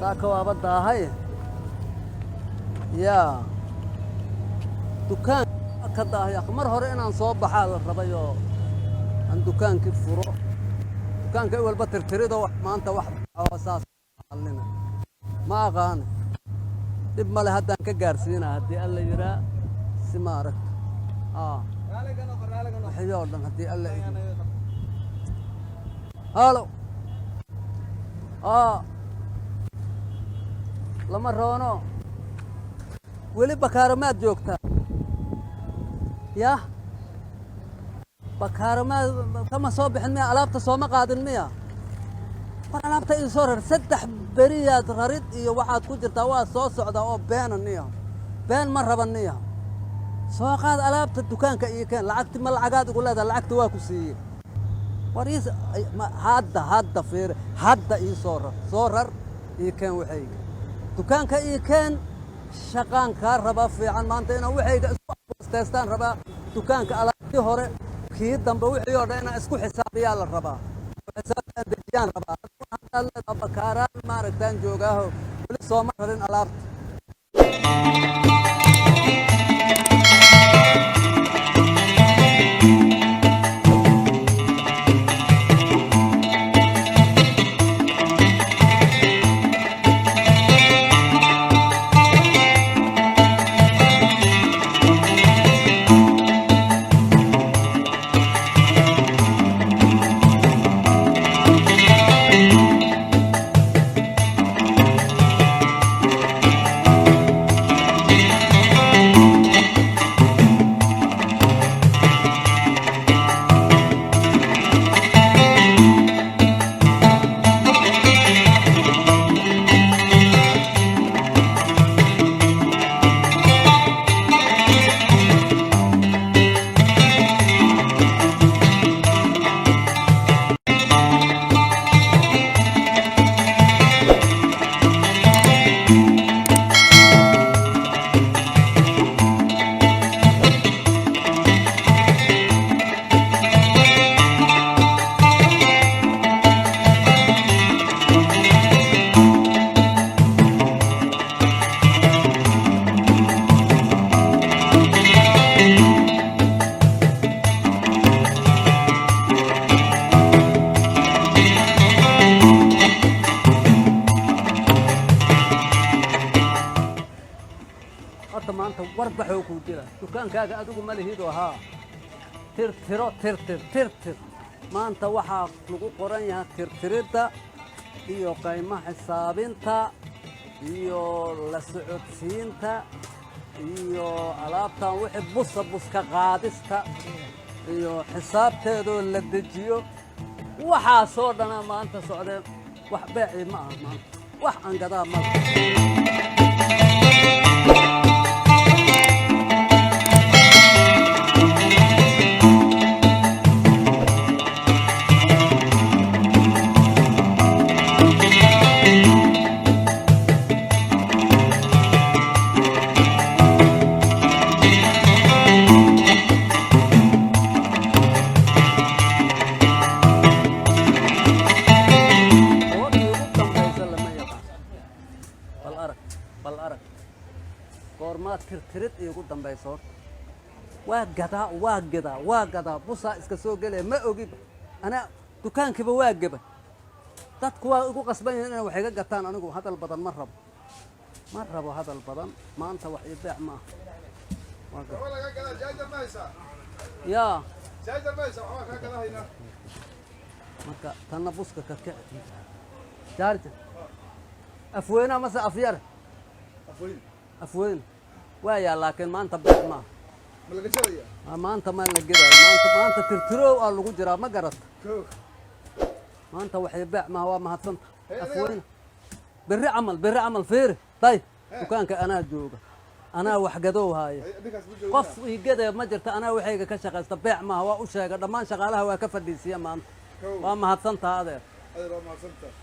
saaka waaba daahay yaa dukaan ka daahay mar hore inaan soo baxaa la rabayo aan dukaankii furo dukaanka walba tirtirido maanta wax saas halina ma aqaan dib male haddaan ka gaarsiinaa haddii alla yiraa si ma arag waxyoo dhan haddii alla halo lama roono weli bakaaramaad joogtaa yah bakaaramaad kama soo bixin miya alaabta sooma qaadin miya war alaabta ii soo rar 3 beriyaad rarid iyo waxaad ku jirtaa waa soo socdaa oo beenaniya been ma rabaniya soo qaad alaabta dukaanka iyo keen lacagti ma lacagaad ugu leedahay lacagta waa ku siiyey war hadda fiir hadda ii soo rar iyo keen waxayga dukaanka iyo keen shaqaan kaa rabaa fiican maanta inaan waxayga isku asteestaan rabaa dukaanka alaabtii hore kii dambe wixii oo dhan inaan isku xisaabiyaa la rabaa xisaabtaan dejiyaan rabaa hadda leedahay bakaaraan maaragtaan joogaaho weli sooma rarin alaabta warbaxoo ku jira dukaankaaga adigu ma lihido ahaa tirtir maanta waxaa lagu qoran yahay tirtiridda iyo qiimaha xisaabinta iyo la socodsiinta iyo alaabtan wixii buska qaadista iyo xisaabteedoo la dejiyo waxaasoo dhana maanta socdeen wax beecii ma aha maanta wax aan gadaa ma tirtirid iigu dambayso waa gadaa busaa iska soo gelaya ma ogib ana dukaankiiba waa geba dadku waa igu qasban yihiin inay wax iga gataan anigu hadal badan ma rabo hadal badan maanta wax ii beec ma yaa marka tanna buska ka kici jaarja afweena mase afyar afweyn ويا لكن ما أنت بيع ما أنت ما نقدر ما أنت ترترو على الوجرة ما قرت ما أنت وحي بيع ما هو ما هتصنت أفوين بالرعمل فير طيب وكان أنا جوجا أنا وحجدوه هاي قف يقدر ما جرت أنا وحي كشغل تبيع ما هو وشغل ما شغالها هو كفر دي سيا ما أنت ما هتصنت هذا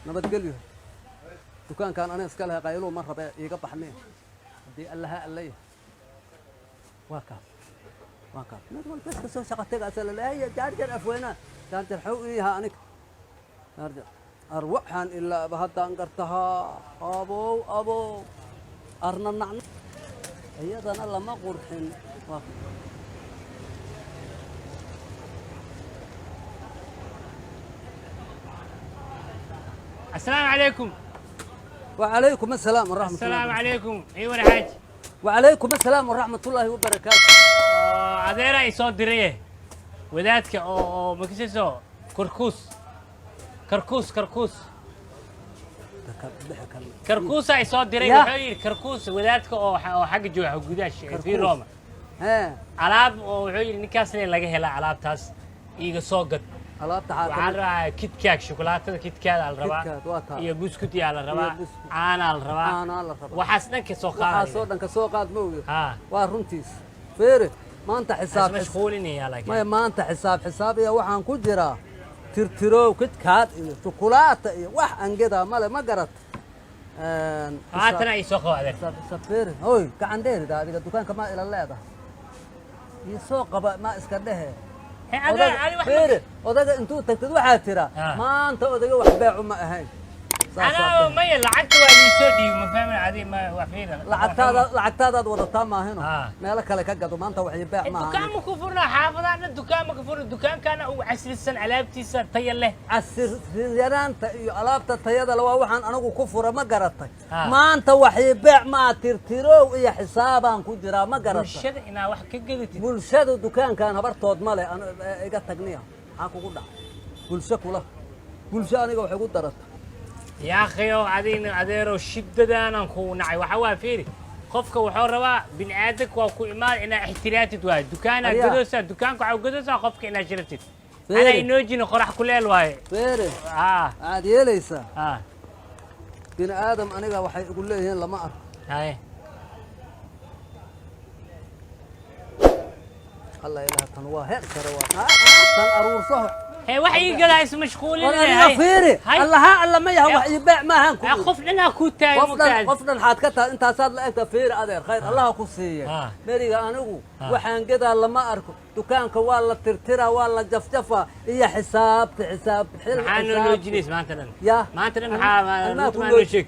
نبتقول وكان أنا اسكالها قايلوا مرة يقطع حميه دي الله الله واكاب نقول بس كسو شقتك أسأل لا هي جارجر أفوينا جارجر حويها أنك جارجر أروحان إلا بهذا أنقرتها أبو أرنا النعم أيضا الله ما قرحين. السلام عليكم. وعليكم السلام ورحمة الله. السلام عليكم. ايوه يا حاج. وعليكم السلام ورحمة الله وبركاته. adeera ay soo diriyee wadaadka oo makisiso karkuus ay soo diray wuxuu yiri karkuus wadaadka oo xagga jooga gudaasha fi Roma alaab oo wuxuu yiri ninkaas laga helaa alaabtaas iiga soo gad alaabta waxaan rabaa kitkaak shukulaatada kitkaada la rabaa iyo buskut yaa la rabaa caana la rabaa waxaas dhanka soo qaad waxaas dhanka soo qaad mooyo waa runtiis feere maanta xisaab mashquulinaya laakiin maanta xisaab iyo waxaan ku jiraa tirtirow kitkaad iyo shukulaata iyo wax angada male ma garat haatana ay soo qaadeen feere hoy gacan dheerida adiga dukaanka ma ila leedahay iyo soo qaba ma iska dhehe odaga intuu tagtid waxaa tira maanta odaga wax beecu ma ahayn أنا ما يلعبت ولا يسودي ما فاهم عادي ما وحيرة لعبتها وضعتها ما هنا ما لك لك قدو ما أنت وحي بيع ما الدكان مكفرنا حافظ عن الدكان مكفر الدكان كان عسر السن علابتي سن طيل له عسر يران علابت الطيادة لو وحن أنا كفر ما قرطت ما أنت وحي بيع ما ترتيرو إيه حسابا كجرا ما قرطت بلشد إنا وح كجلتي بلشد الدكان كان هبرتود ماله أنا إجت تقنية عاكو قدع بلشك ولا بلشاني وحي قدرت يا أخي عادين عاديرو شدة أنا نكون نعي وحوا فيري خفك وحروا بن عادك وكو إيمان إن احتراتي واحد دكان قدوسة دكانك عو قدوسة خفك إن شرفتي أنا ينوجي نقرح كل الواي فيري عادي ليس بن آدم أنا وحي يقول لي هنا لما أعرف هاي الله إله تنواه هيك تروا أروح صح هي وحي قال اسم مشغول أنا فيري الله ما يهوى وحي يبيع ما هنكو خفنا أنا كوتا خفنا حاتكتها أنت صار لك فيري أدير خير الله خصية ميري أنا وحن كده لما أركو دكانك والله ترترا والله جفجفة هي حساب حلو حانو نوجينيس ما أنت يا ما أنت أنا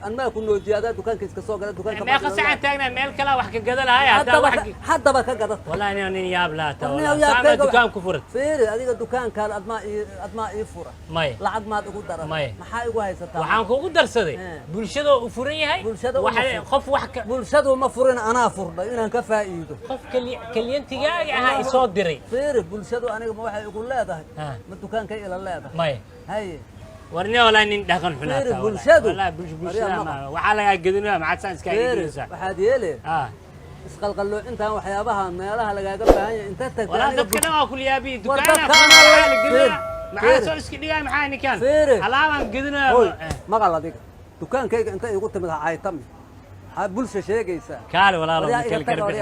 ما كنا نوجي هذا دكان كيس كسوق هذا دكان ما خسعت تاجنا ميل كلا وحكي قدر هاي حتى بك قدر والله أنا ياب لا تا دكان كفرت فيري هذيك الدكان كان أدماء يفورة ماي لعد ما تقول درا ماي ما حاجة هاي ستة وحنا كقول درسدي بلشدو فوري هاي خف وحك بلشدو ما فورين أنا فورنا إن كفى إيده خف كلين تجاي هاي صوت دري فيري بلشدو أنا ما واحد يقول لا ده من الدكان كي إلى لا ده ماي هاي ورني ولا ندخل في فيري بلشدو ولا بلشدو وحلا قدنا مع سانس كاي واحد يلي اسقلقلو انت وحيابها ميلها لغاغا باهي انت تك ولا دكنا كل يابي دكانا قدنا maxaa soo iska dhigay maxaa ninkan halaaban gidina ma qala diga dukaankayga inta igu timid ay tami ha bulsha sheegaysa kaale walaalo kal garbi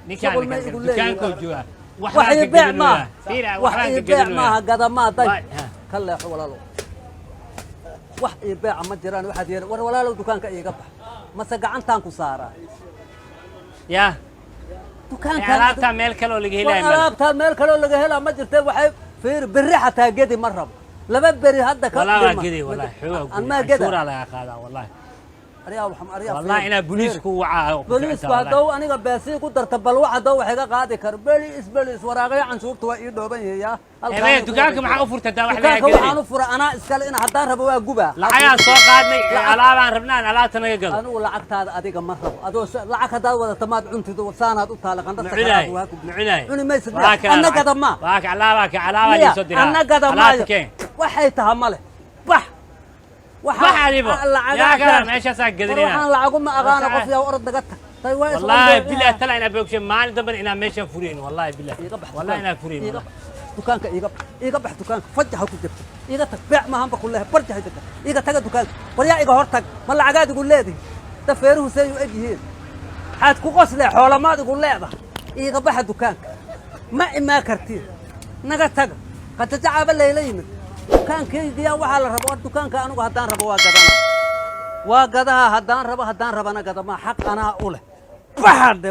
ninkan dukaanko jooga wax beec ma wax beec ma gadama day kale walaalo wax beec ma jiraan waxa yeer war walaalo dukaanka iga bax ma gacantan ku saara ya dukaanka alaabta meel kale oo laga helay alaabta meel kale oo laga helay ma jirtay waxay فير بري حتى قدي مرة لما بري هذا كان والله قدي والله أنا قدي شورى على هذا والله أريا وحم أريا والله أنا بوليسكو وعاء بوليسكو هذا أنا قباسي قدر تبل واحد هو حاجة قاعد يكر بوليس وراغي عن صورته ويده بين يا إيه دكانك مع أفر تداوح دكانك مع أفر أنا إسكال إن حضرها بوا جوبا لا يا سوق قادني على ربنا على تناقض أنا ولعت هذا أديك مرة أدو لعك هذا ولا تماد عنتي دو سان هذا طالق عند نعناي أنا ما يصير أنا قدم ما واك على يصدر أنا قدم ما وحيتها ماله بح وحاليبو يا كلام ماشي ساقدني waxaan lacagu ma aqaan qof yaa orod dagata tay way والله بالله طلع انا بوكش مال دبر انا ماشي فورين والله بالله والله انا فورين dukaanka iga bax dukaanka fajaha ku jirta iga tag beec ma hanba kullaha barjaha jirta iga taga dukaanka wariya iga hor tag ma lacagaad igu leedahay tafeeruhu say u egyihiin xaad ku qoslee xoolamaad igu leedahay iga bax dukaanka ma ima kartiin naga tag qad tajaaba leeyla yimid dukaankayga waxa la rabo dukaanka anigu hadaan rabo waa gadaha hadaan rabana gadama xaq ana u leh baxade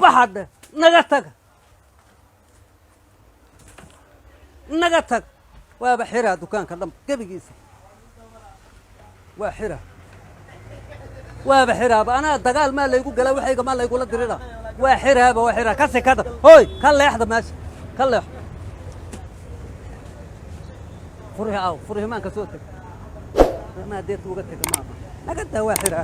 baxade naga taga نقتك وبحرها دكان كلام قبل وحرها وبحرها أنا دجال ما اللي يقول قالوا حاجة ما اللي يقول الدريرة وحرها كسي كذا هوي كلا يحضر ماشي كلا فرها ما كسوتك ما ديت وقتك ما نقتها وحرها